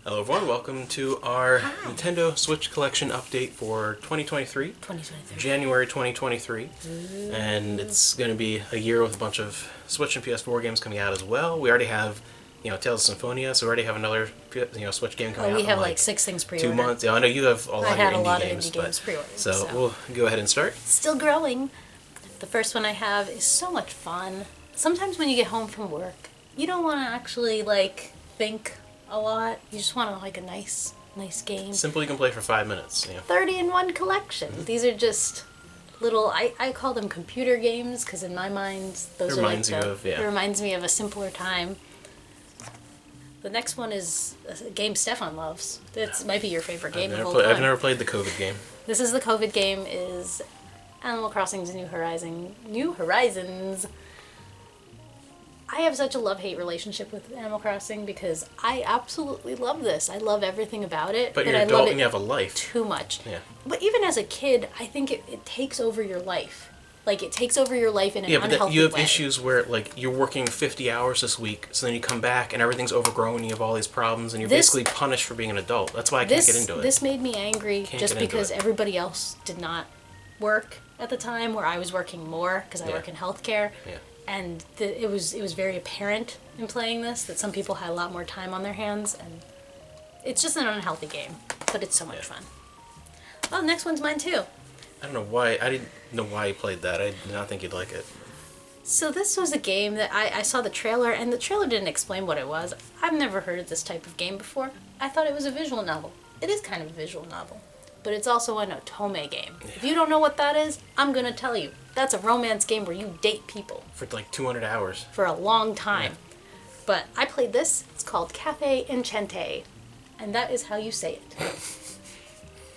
Hello everyone, welcome to our Nintendo Switch Collection update for 2023, January 2023, and it's going to be a year with a bunch of Switch and PS4 games coming out as well. We already have, Tales of Symphonia, so we already have another, Switch game coming out. We have like 6 things pre-ordered. 2 months. Yeah, I know you have a lot of indie games pre-ordered. So we'll go ahead and start. Still growing. The first one I have is so much fun. Sometimes when you get home from work, you don't want to actually think a lot. You just want a nice game. Simple, you can play for 5 minutes. 30 in one collection. These are just little, I call them computer games because in my mind those it reminds me of a simpler time. The next one is a game Stefan loves. It might be your favorite game of all time. I've never played the COVID game. This is the COVID game, is Animal Crossing's New Horizons. I have such a love-hate relationship with Animal Crossing because I absolutely love this. I love everything about it. But you're an adult and you have a life. Too much. Yeah. But even as a kid, I think it takes over your life. It takes over your life in an unhealthy way. Yeah, but you have issues where, you're working 50 hours this week, so then you come back and everything's overgrown and you have all these problems and you're basically punished for being an adult. That's why I can't get into it. This made me angry just because everybody else did not work at the time where I was working more because I work in healthcare. Yeah. And it was very apparent in playing this that some people had a lot more time on their hands, and it's just an unhealthy game, but it's so much fun. Oh, the next one's mine too. I don't know why. I didn't know why you played that. I did not think you'd like it. So this was a game that I saw the trailer, and the trailer didn't explain what it was. I've never heard of this type of game before. I thought it was a visual novel. It is kind of a visual novel, but it's also an otome game. Yeah. If you don't know what that is, I'm going to tell you. That's a romance game where you date people. For 200 hours. For a long time. Yeah. But I played this. It's called Cafe Enchante. And that is how you say it.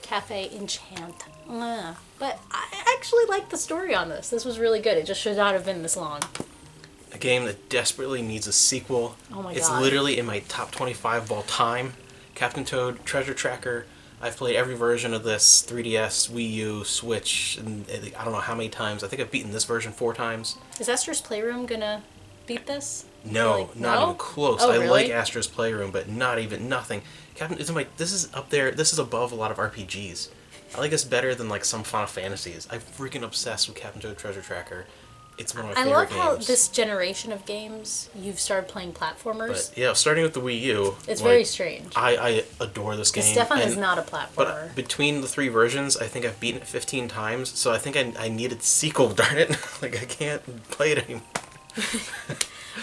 Cafe Enchant. But I actually liked the story on this. This was really good. It just should not have been this long. A game that desperately needs a sequel. Oh my god. It's literally in my top 25 of all time. Captain Toad Treasure Tracker. I've played every version of this, 3DS, Wii U, Switch, and I don't know how many times. I think I've beaten this version 4 times. Is Astro's Playroom gonna beat this? No, not even close. Oh, I really? like Astro's Playroom, but nothing. Captain, this is up there. This is above a lot of RPGs. I like this better than some Final Fantasies. I'm freaking obsessed with Captain Toad Treasure Tracker. It's one of my favorite games. I love how this generation of games, you've started playing platformers. But, starting with the Wii U. It's very strange. I adore this game. Stefan is not a platformer. But between the 3 versions, I think I've beaten it 15 times, so I think I needed a sequel, darn it. I can't play it anymore.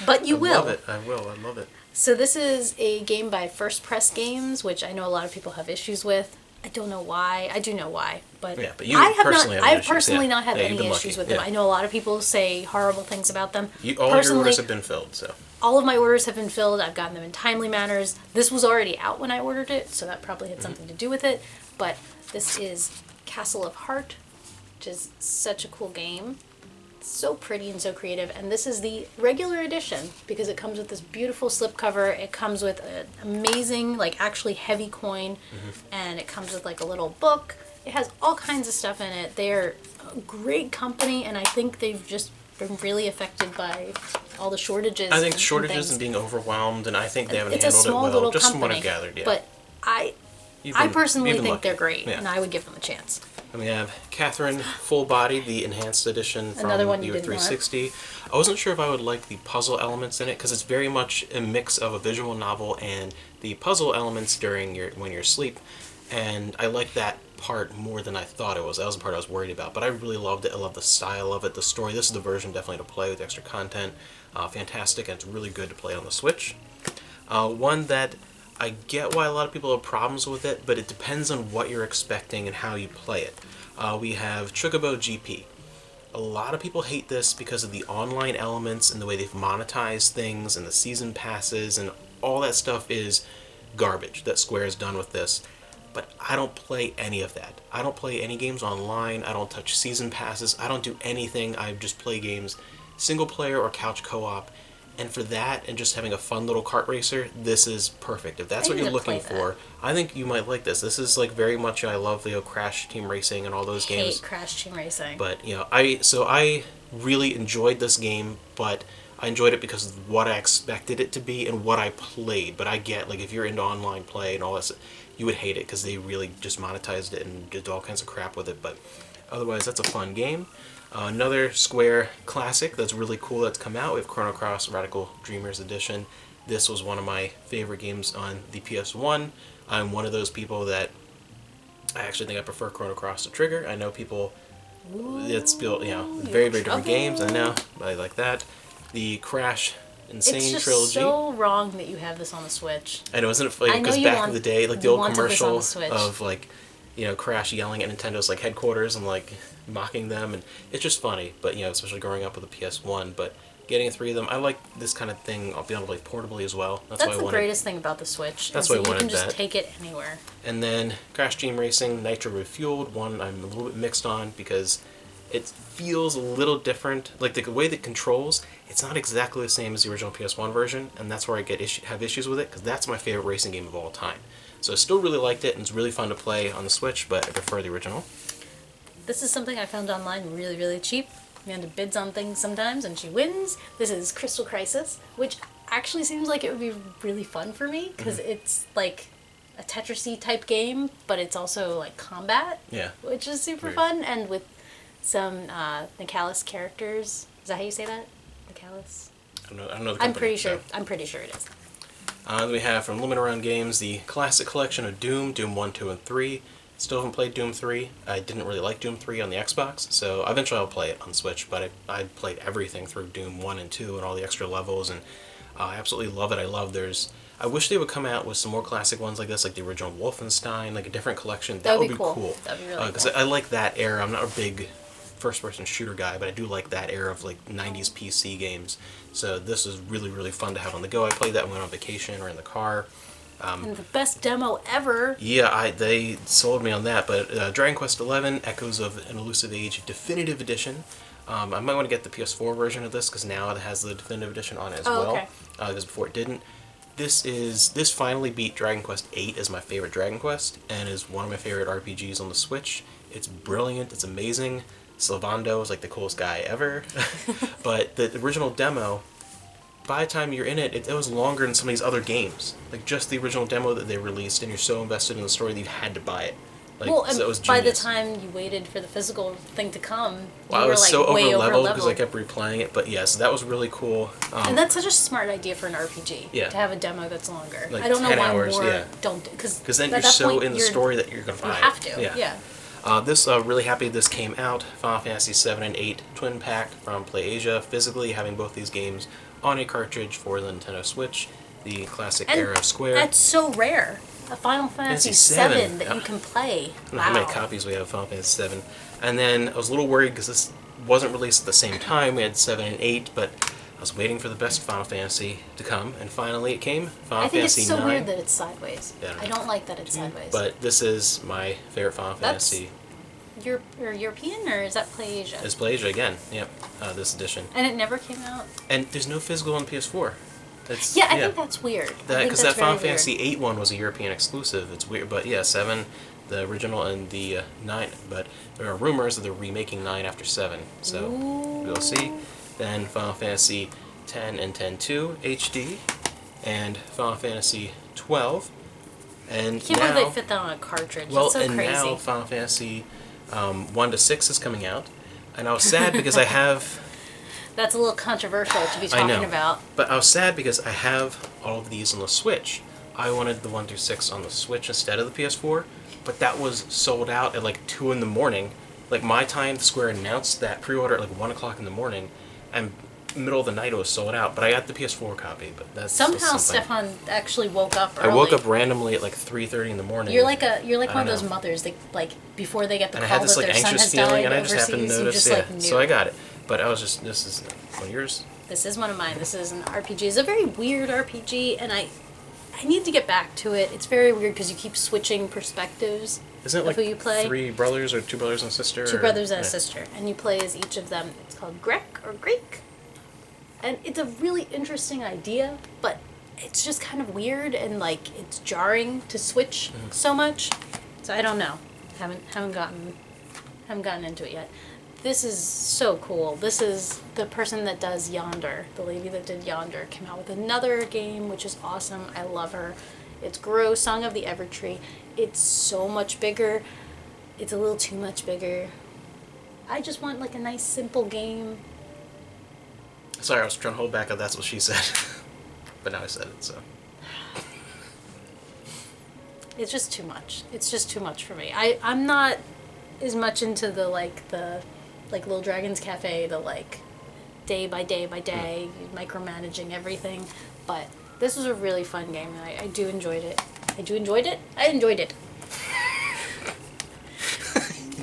But you will. I love it. I will. I love it. So this is a game by First Press Games, which I know a lot of people have issues with. I don't know why. I do know why, but you I've personally not had any issues with them. I know a lot of people say horrible things about them. All your orders have been filled, so. All of my orders have been filled. I've gotten them in timely manners. This was already out when I ordered it, so that probably had something to do with it. But this is Castle of Heart, which is such a cool game. It's so pretty and so creative. And this is the regular edition because it comes with this beautiful slipcover. It comes with an amazing, actually heavy coin, and it comes with a little book. It has all kinds of stuff in it. They're a great company, and I think they've just been really affected by all the shortages. I think shortages and being overwhelmed, and I think they haven't handled it well. Little just company, from what I've gathered, yeah. But I personally think they're great, and I would give them a chance. And we have Catherine Full Body, the enhanced edition from the 360. I wasn't sure if I would like the puzzle elements in it because it's very much a mix of a visual novel and the puzzle elements when you're asleep. And I like that part more than I thought it was. That was the part I was worried about. But I really loved it. I love the style of it, the story. This is the version definitely to play with extra content. Fantastic, and it's really good to play on the Switch. One that I get why a lot of people have problems with it, but it depends on what you're expecting and how you play it. We have Chocobo GP. A lot of people hate this because of the online elements and the way they've monetized things and the season passes and all that stuff is garbage that Square has done with this. But I don't play any of that. I don't play any games online. I don't touch season passes. I don't do anything. I just play games single player or couch co-op. And for that, and just having a fun little kart racer, this is perfect. If that's what you're looking for, I think you might like this. This is very much, I love Crash Team Racing and all those games. I hate Crash Team Racing. But, I really enjoyed this game, but I enjoyed it because of what I expected it to be and what I played. But I get, like, if you're into online play and all this, you would hate it because they really just monetized it and did all kinds of crap with it. But otherwise, that's a fun game. Another Square classic that's really cool that's come out, we have Chrono Cross Radical Dreamers Edition. This was one of my favorite games on the PS1. I'm one of those people that I actually think I prefer Chrono Cross to Trigger. I know people, it's built, very, very different games. I know, but I like that. The Crash Insane it's just trilogy. So wrong that you have this on the Switch. I know, isn't it funny? Because back in the day, like the old commercial of like, Crash yelling at Nintendo's like headquarters and like mocking them, and it's just funny. But especially growing up with the PS1, but getting 3 of them, I like this kind of thing. I'll be able to play portably as well. That's why I the greatest thing about the Switch. That's why I wanted that. You can just take it anywhere. And then Crash Team Racing Nitro Refueled, one I'm a little bit mixed on because it feels a little different. Like the way that it controls, it's not exactly the same as the original PS1 version, and that's where I have issues with it because that's my favorite racing game of all time. So I still really liked it, and it's really fun to play on the Switch, but I prefer the original. This is something I found online really, really cheap. Amanda bids on things sometimes, and she wins. This is Crystal Crisis, which actually seems like it would be really fun for me, because it's like a Tetris-y type game, but it's also like combat, which is super fun, and with some Nicalis characters. Is that how you say that? Nicalis? I don't know the company. I'm pretty sure it is. Then we have from Limit Around Games the classic collection of Doom 1, 2, and 3. Still haven't played Doom 3. I didn't really like Doom 3 on the Xbox, so eventually I'll play it on Switch, but I played everything through Doom 1 and 2 and all the extra levels, and I absolutely love it. I wish they would come out with some more classic ones like this, like the original Wolfenstein, like a different collection. That would be cool. That'd be really cool. Because I like that era. I'm not a big first-person shooter guy, but I do like that era of like 90s PC games. So this is really, really fun to have on the go. I played that when I went on vacation or in the car. And the best demo ever. Yeah, they sold me on that. But Dragon Quest XI, Echoes of an Elusive Age Definitive Edition. I might want to get the PS4 version of this because now it has the Definitive Edition on it as well. Okay. Because before it didn't. This finally beat Dragon Quest VIII as my favorite Dragon Quest and is one of my favorite RPGs on the Switch. It's brilliant. It's amazing. Sylvando is like the coolest guy ever. But the original demo, by the time you're in it, it was longer than some of these other games. Like just the original demo that they released, and you're so invested in the story that you had to buy it. Like, well, and so was by the time you waited for the physical thing to come, I was like so over-leveled because I kept replaying it. But yes, that was really cool. And that's such a smart idea for an RPG. Yeah. To have a demo that's longer. Like I don't know 10 why hours, more don't, because then you're so in the story that you're gonna buy it. You have to. Yeah. This really happy this came out. Final Fantasy 7 and 8 Twin Pack from PlayAsia. Physically having both these games on a cartridge for the Nintendo Switch, the classic era of Square. That's so rare. A Final Fantasy 7 that you can play. I don't know how many copies we have of Final Fantasy 7. And then I was a little worried because this wasn't released at the same time. We had 7 and 8, but I was waiting for the best Final Fantasy to come, and finally it came. Final Fantasy 9. I think it's so weird that it's sideways. Yeah, I don't like that it's sideways. But this is my favorite Final Fantasy. European, or is that PlayAsia? It's PlayAsia again, yep, this edition. And it never came out? And there's no physical on PS4. I think that's weird. Because that Final Fantasy 8 one was a European exclusive. It's weird, but yeah, 7, the original, and the 9. But there are rumors that they're remaking 9 after 7, so we'll see. Then Final Fantasy 10 and 10-2 HD, and Final Fantasy 12. And I can't believe they fit that on a cartridge. Well, that's so and crazy. now Final Fantasy 1 to 6 is coming out, and I was sad because I have. That's a little controversial to be talking about. But I was sad because I have all of these on the Switch. I wanted the 1 through 6 on the Switch instead of the PS4, but that was sold out at like 2 in the morning. Like my time, Square announced that pre-order at like 1 o'clock in the morning, and middle of the night it was sold out. But I got the PS4 copy. But that's somehow Stefan actually woke up early. I woke up randomly at like 3:30 in the morning. You're like one of those mothers that like before they get the and call I had this that like their son anxious has feeling, died and I just happened to notice. Knew. So I got it. But I was just, this is one of yours? This is one of mine. This is an RPG. It's a very weird RPG, and I need to get back to it. It's very weird because you keep switching perspectives. Isn't it like who you play. 3 brothers or 2 brothers and a sister? Two brothers and a sister, and you play as each of them. It's called Greek. And it's a really interesting idea, but it's just kind of weird and like it's jarring to switch so much. So I don't know. Haven't gotten into it yet. This is so cool. This is the person that does Yonder. The lady that did Yonder came out with another game, which is awesome. I love her. It's Grow, Song of the Evertree. It's so much bigger. It's a little too much bigger. I just want like a nice simple game. Sorry, I was trying to hold back if that's what she said. But now I said it, so. It's just too much. It's just too much for me. I'm not as much into the Little Dragon's Cafe, the like day by day by day, micromanaging everything. But this was a really fun game, and I do enjoyed it. I enjoyed it.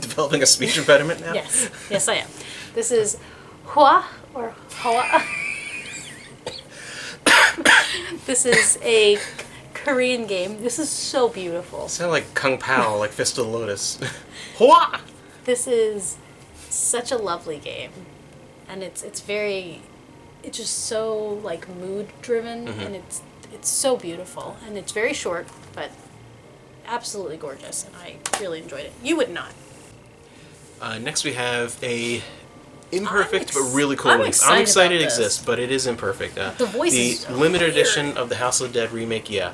Developing a speech impediment now? Yes I am. This is Hua or Hoa. This is a Korean game. This is so beautiful. It sounded like Kung Pao, like Fist of the Lotus. Hua! This is such a lovely game, and it's just so like mood driven, and it's so beautiful, and it's very short, but absolutely gorgeous, and I really enjoyed it. You would not. Next we have a imperfect but really cool I'm release. I'm excited it about this. exists, but it is imperfect. The voice is the limited weird. edition of the House of the Dead remake, yeah.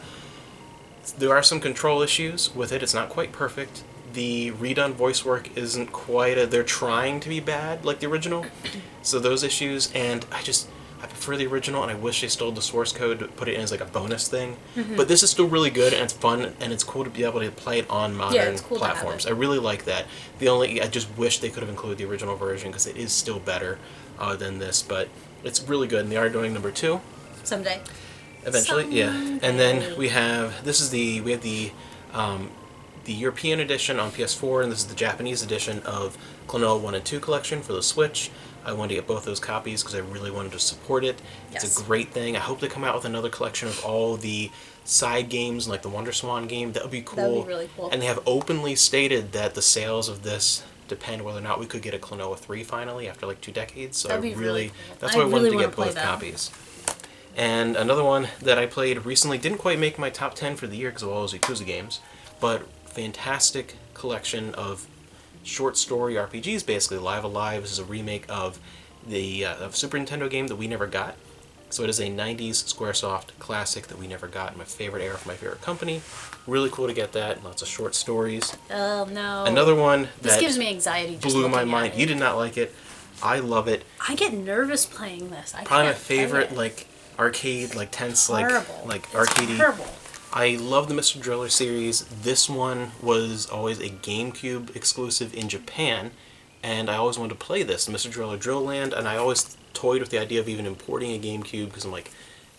There are some control issues with it. It's not quite perfect. The redone voice work isn't quite they're trying to be bad like the original. So those issues, and I prefer the original, and I wish they stole the source code to put it in as like a bonus thing. But this is still really good, and it's fun, and it's cool to be able to play it on modern cool platforms. I really like that. I just wish they could have included the original version because it is still better than this, but it's really good, and they are doing number 2. Someday. Eventually, yeah. And then we have the European edition on PS4, and this is the Japanese edition of Klonoa 1 and 2 collection for the Switch. I wanted to get both those copies because I really wanted to support it. It's Yes. a great thing. I hope they come out with another collection of all the side games, like the Wonder Swan game. That would be cool. That would be really cool. And they have openly stated that the sales of this depend whether or not we could get a Klonoa 3 finally after like 2 decades. So That'd be really cool. that's why I wanted really to wanna get play both that. copies. And another one that I played recently didn't quite make my top 10 for the year because of all those Yakuza games, but fantastic collection of short story RPGs, basically. Live Alive is a remake of the Super Nintendo game that we never got. So it is a 90s Squaresoft classic that we never got. My favorite era from my favorite company. Really cool to get that. Lots of short stories. Oh no. Another one This that gives me anxiety. Just blew my looking at mind. it. You did not like it. I love it. I get nervous playing this. Probably my can't play favorite, it. like tense, It's horrible. like It's arcadey. horrible. I love the Mr. Driller series. This one was always a GameCube exclusive in Japan, and I always wanted to play this, Mr. Driller Drill Land, and I always toyed with the idea of even importing a GameCube because I'm like,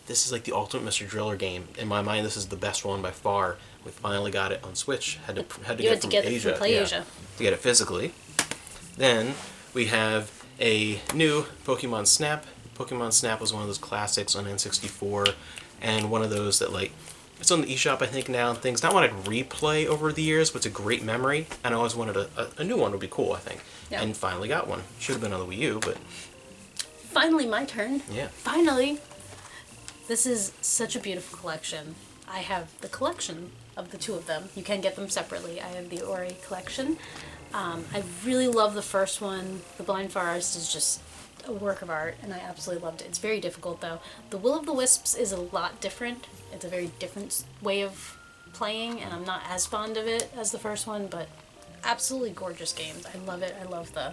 this is like the ultimate Mr. Driller game. In my mind, this is the best one by far. We finally got it on Switch. Had to get it from Asia. From PlayAsia. To get it physically. Then we have a new Pokemon Snap. Pokemon Snap was one of those classics on N64, and one of those that like it's on the eShop I think now and things. Not one I'd replay over the years, but it's a great memory, and I always wanted a new one would be cool I think. Yeah. And finally got one. Should have been on the Wii U, but Finally, my turn. yeah. Finally. This is such a beautiful collection. I have the collection of the two of them. You can get them separately. I have the Ori collection. I really love the first one. The Blind Forest is just a work of art, and I absolutely loved it. It's very difficult, though. The Will of the Wisps is a lot different. It's a very different way of playing, and I'm not as fond of it as the first one, but absolutely gorgeous games. I love it. I love the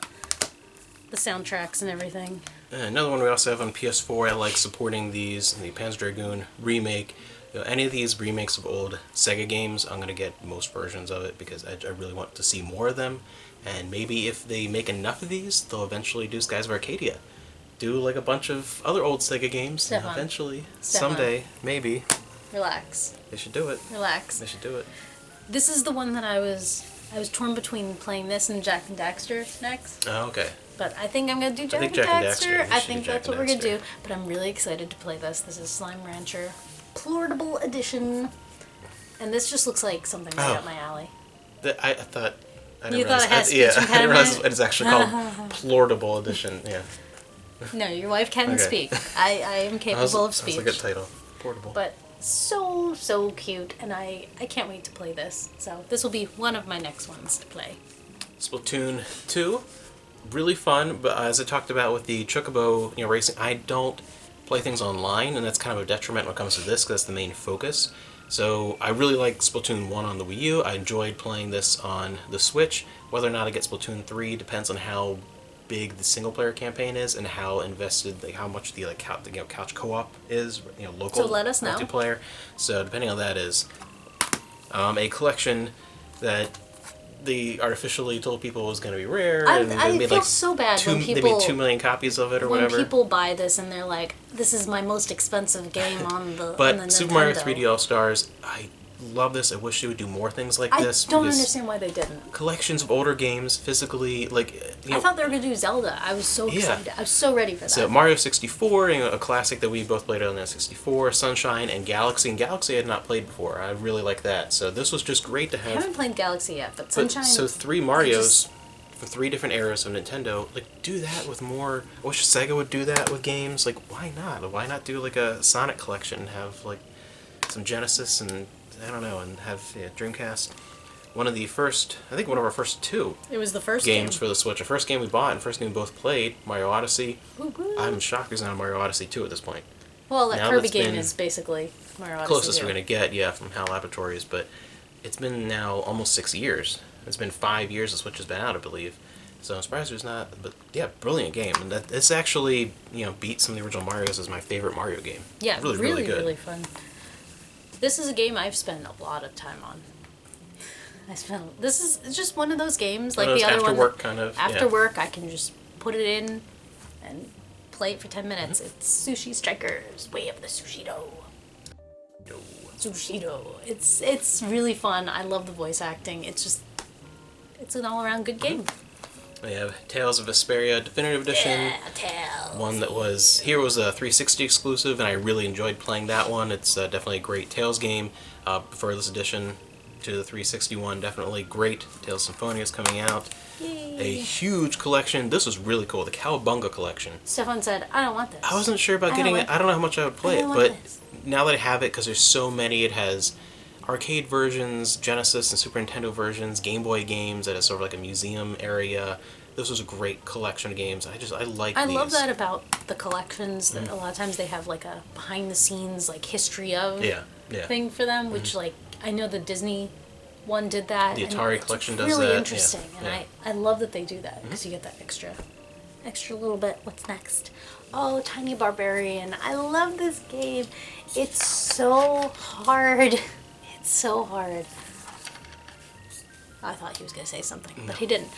soundtracks and everything. Another one we also have on PS4, I like supporting these, the Panzer Dragoon remake. You know, any of these remakes of old Sega games, I'm going to get most versions of it because I really want to see more of them. And maybe if they make enough of these, they'll eventually do Skies of Arcadia. Do like a bunch of other old Sega games. Stefan. Eventually, Stefan. someday, maybe. Relax. They should do it. Relax. They should do it. This is the one that I was torn between playing this and Jack and Daxter next. Oh, okay. But I think I'm going to do Jack and Jack and Daxter. Daxter. I We should think do Jack that's what and we're going to Daxter. do. But I'm really excited to play this. This is Slime Rancher Plortable Edition. And this just looks like something right Oh. up my alley. I thought... I didn't You thought realize- it had speech yeah, I didn't impediment? realize it's actually called Plortable Edition. Yeah. No, your wife can Okay. speak. I am capable of speech. That's a good title. Portable. But so cute. And I can't wait to play this. So this will be one of my next ones to play. Splatoon 2. really fun, but as I talked about with the Chocobo, racing, I don't play things online, and that's kind of a detriment when it comes to this, because that's the main focus. So I really like Splatoon 1 on the Wii U. I enjoyed playing this on the Switch. Whether or not I get Splatoon 3 depends on how big the single player campaign is and how invested, how much the couch co-op is, local so let us know. multiplayer. So depending on that is a collection that they artificially told people was going to be rare. I made feel so bad when people... They made 2 million copies of it or whatever. When people buy this and they're like, this is my most expensive game on the But on the Super Nintendo. Mario 3D All-Stars, I love this. I wish they would do more things like this. I don't understand why they didn't. Collections of older games, physically, I thought they were going to do Zelda. I was so excited. I was so ready for that. So Mario 64, a classic that we both played on the 64, Sunshine, and Galaxy. And Galaxy I had not played before. I really like that. So this was just great to have. I haven't played Galaxy yet, but Sunshine... So 3 Marios for 3 different eras of Nintendo. Do that with more... I wish Sega would do that with games. Why not? Why not do a Sonic collection and have some Genesis and... I don't know, and have Dreamcast. One of our first 2 It was the first games for the Switch. The first game we bought and first game we both played, Mario Odyssey. Woo-hoo. I'm shocked there's not a Mario Odyssey 2 at this point. Well, that Kirby game is basically Mario Odyssey. Closest we're going to get, from HAL Laboratories, but it's been now almost 6 years. It's been 5 years the Switch has been out, I believe. So I'm surprised there's not, but yeah, brilliant game. And this actually, beat some of the original Marios as my favorite Mario game. Yeah, really good. Really fun. This is a game I've spent a lot of time on. This is just one of those games, like the other one. After work, kind of. After work, I can just put it in and play it for 10 minutes. Mm-hmm. It's Sushi Strikers, Way of the Sushido. Sushido. It's really fun. I love the voice acting. It's an all-around good game. We have Tales of Vesperia Definitive Edition. Yeah, Tales. One that was a 360 exclusive, and I really enjoyed playing that one. It's definitely a great Tales game. Prefer this edition to the 360 one. Definitely great. Tales Symphonia is coming out. Yay. A huge collection. This was really cool. The Cowabunga collection. Stefan said, I don't want this. I wasn't sure about getting it. I don't know how much I would play it, but now that I have it, because there's so many, it has arcade versions, Genesis and Super Nintendo versions, Game Boy games that is sort of like a museum area. This was a great collection of games. I like these. I love that about the collections, that a lot of times they have a behind the scenes history of thing for them, which I know the Disney one did that. The Atari collection does really that. Interesting. And I love that they do that, because you get that extra little bit. What's next? Oh, Tiny Barbarian. I love this game. It's so hard. It's so hard. I thought he was going to say something, but he didn't.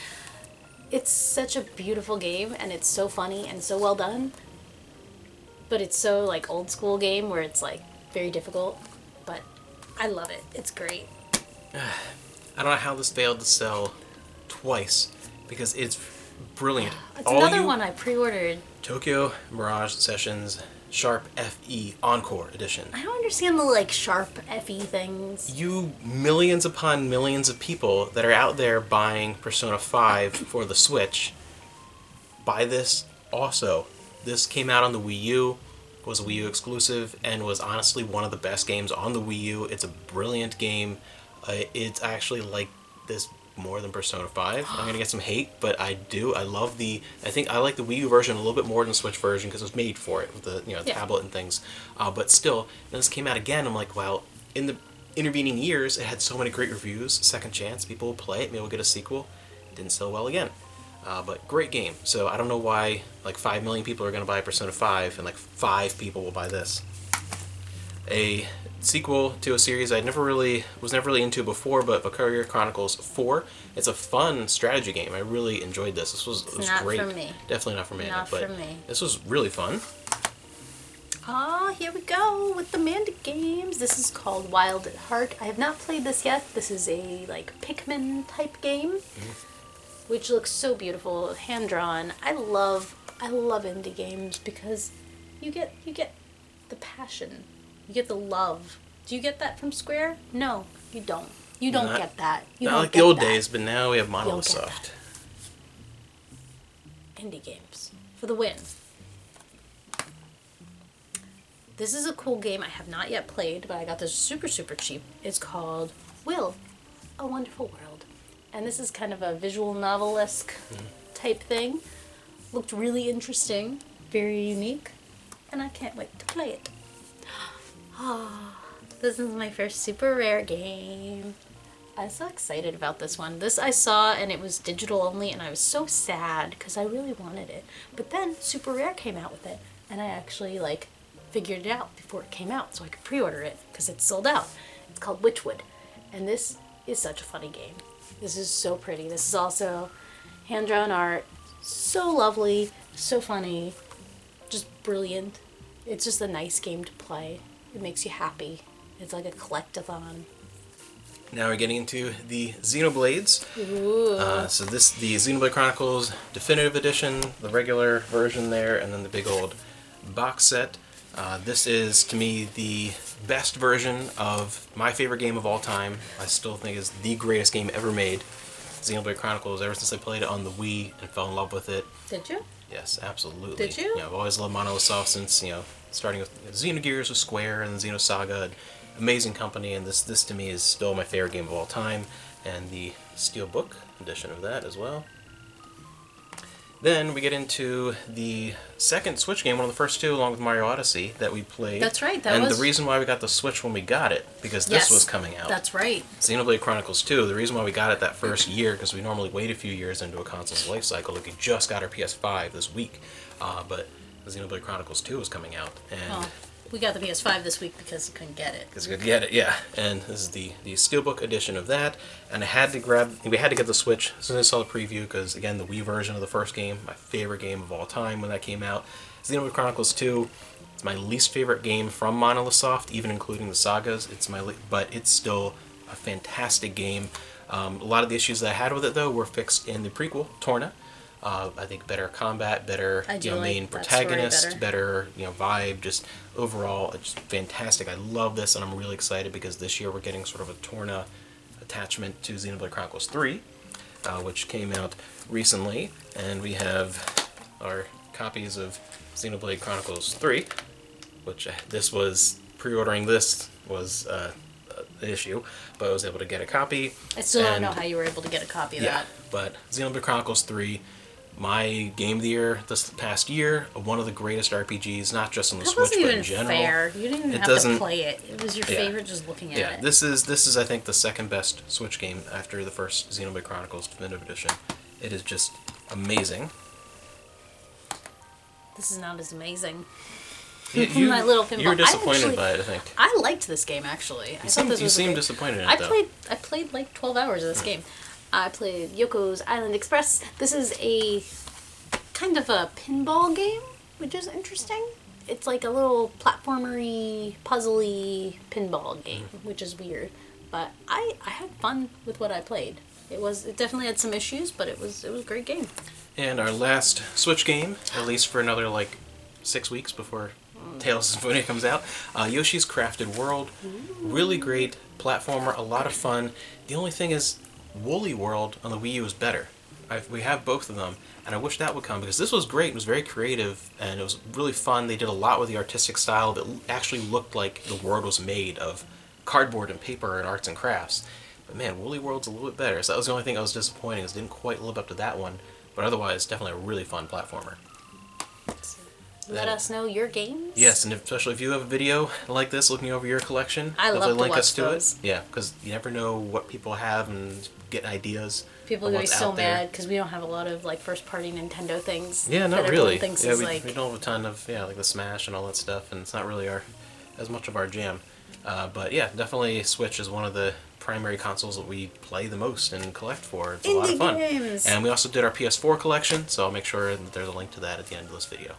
It's such a beautiful game, and it's so funny and so well done. But it's so old school game where it's very difficult. But I love it. It's great. I don't know how this failed to sell twice, because it's brilliant. It's another one I pre-ordered. Tokyo Mirage Sessions Sharp FE Encore Edition. I don't understand the Sharp FE things. You millions upon millions of people that are out there buying Persona 5 for the Switch, buy this also. This came out on the Wii U, was a Wii U exclusive, and was honestly one of the best games on the Wii U. It's a brilliant game. It's actually like this more than Persona 5. I'm gonna get some hate, but I do. I think I like the Wii U version a little bit more than the Switch version, because it was made for it with the tablet and things. But still, when this came out again, I'm like, wow. In the intervening years, it had so many great reviews. Second chance, people will play it. Maybe we'll get a sequel. It didn't sell well again. But great game. So I don't know why 5 million people are gonna buy Persona 5 and 5 people will buy this. A sequel to a series I was never really into before, but Xenoblade Chronicles 4. It's a fun strategy game. I really enjoyed this. It was great. Not for me. Definitely not for me. Not for me. This was really fun. Here we go with the Manda games. This is called Wild at Heart. I have not played this yet. This is a Pikmin type game, which looks so beautiful, hand drawn. I love indie games because you get the passion. You get the love. Do you get that from Square? No, you don't. You don't get that. You not don't like get the old that. days, but now we have Monolith Soft. Indie games for the win. This is a cool game I have not yet played, but I got this super, super cheap. It's called Will, A Wonderful World. And this is kind of a visual novel-esque type type thing. Looked really interesting, very unique, and I can't wait to play it. This is my first super rare game. I'm so excited about this one. This I saw and it was digital only and I was so sad because I really wanted it. But then Super Rare came out with it and I actually like figured it out before it came out so I could pre-order it because it's sold out. It's called Witchwood and this is such a funny game. This is so pretty. This is also hand-drawn art. So lovely, so funny, just brilliant. It's just a nice game to play. It makes you happy. It's like a collectathon. Now we're getting into the Xenoblades. So this, the Xenoblade Chronicles Definitive Edition, the regular version there, and then the big old box set. This is, to me, the best version of my favorite game of all time. I still think is the greatest game ever made. Xenoblade Chronicles, ever since I played it on the Wii and fell in love with it. Did you? Yes, absolutely. Did you? I've always loved Monolith Soft since, starting with Xenogears with Square and then Xenosaga. Amazing company, and this to me is still my favorite game of all time, and the Steelbook edition of that as well. Then we get into the second Switch game, one of the first two, along with Mario Odyssey, that we played. That's right. The reason why we got the Switch when we got it, because this was coming out. That's right. Xenoblade Chronicles 2, the reason why we got it that first year, because we normally wait a few years into a console's life cycle. Like, we just got our PS5 this week, but Xenoblade Chronicles 2 is coming out, and... We got the PS5 this week because we couldn't get it. Because we couldn't get it, yeah. And this is the Steelbook edition of that. And we had to get the Switch as soon as I saw the preview, because, again, the Wii version of the first game, my favorite game of all time when that came out. Xenoblade Chronicles 2, it's my least favorite game from Monolith Soft, even including the sagas. But it's still a fantastic game. A lot of the issues that I had with it, though, were fixed in the prequel, Torna. I think better combat, better main protagonist, better vibe, just overall it's fantastic. I love this, and I'm really excited because this year we're getting sort of a Torna attachment to Xenoblade Chronicles 3, which came out recently, and we have our copies of Xenoblade Chronicles 3, which this was pre-ordering. This was an issue, but I was able to get a copy. I still don't know how you were able to get a copy of that. But Xenoblade Chronicles 3. My game of the year this past year, one of the greatest RPGs, not just on the Switch, but in general. Fair. You didn't even have to play it. It was your favorite just looking at it. Yeah, this is I think the second best Switch game after the first Xenoblade Chronicles Definitive Edition. It is just amazing. This is not as amazing. My little pinball. You were disappointed by it, I think. I liked this game actually. You seem disappointed in it, though. I played like 12 hours of this game. I played Yoko's Island Express. This is a kind of a pinball game, which is interesting. It's like a little platformery, puzzly pinball game, which is weird. But I had fun with what I played. It definitely had some issues, but it was a great game. And our last Switch game, at least for another 6 weeks before Tales of Symphonia comes out, Yoshi's Crafted World. Really great platformer, a lot of fun. The only thing is, Woolly World on the Wii U is better. We have both of them, and I wish that would come, because this was great. It was very creative, and it was really fun. They did a lot with the artistic style that actually looked like the world was made of cardboard and paper and arts and crafts. But man, Woolly World's a little bit better. So that was the only thing I was disappointed, is it didn't quite live up to that one. But otherwise, definitely a really fun platformer. Let us know your games. Yes, and especially if you have a video like this looking over your collection, I love to link watch us to those. it. Yeah, because you never know what people have and get ideas. People are going to be so mad because we don't have a lot of first-party Nintendo things. Yeah, not that really. Thinks yeah, is we don't have a ton of like the Smash and all that stuff, and it's not really as much of our jam. But yeah, definitely Switch is one of the primary consoles that we play the most and collect for. It's a lot of fun. Games. And we also did our PS4 collection, so I'll make sure that there's a link to that at the end of this video.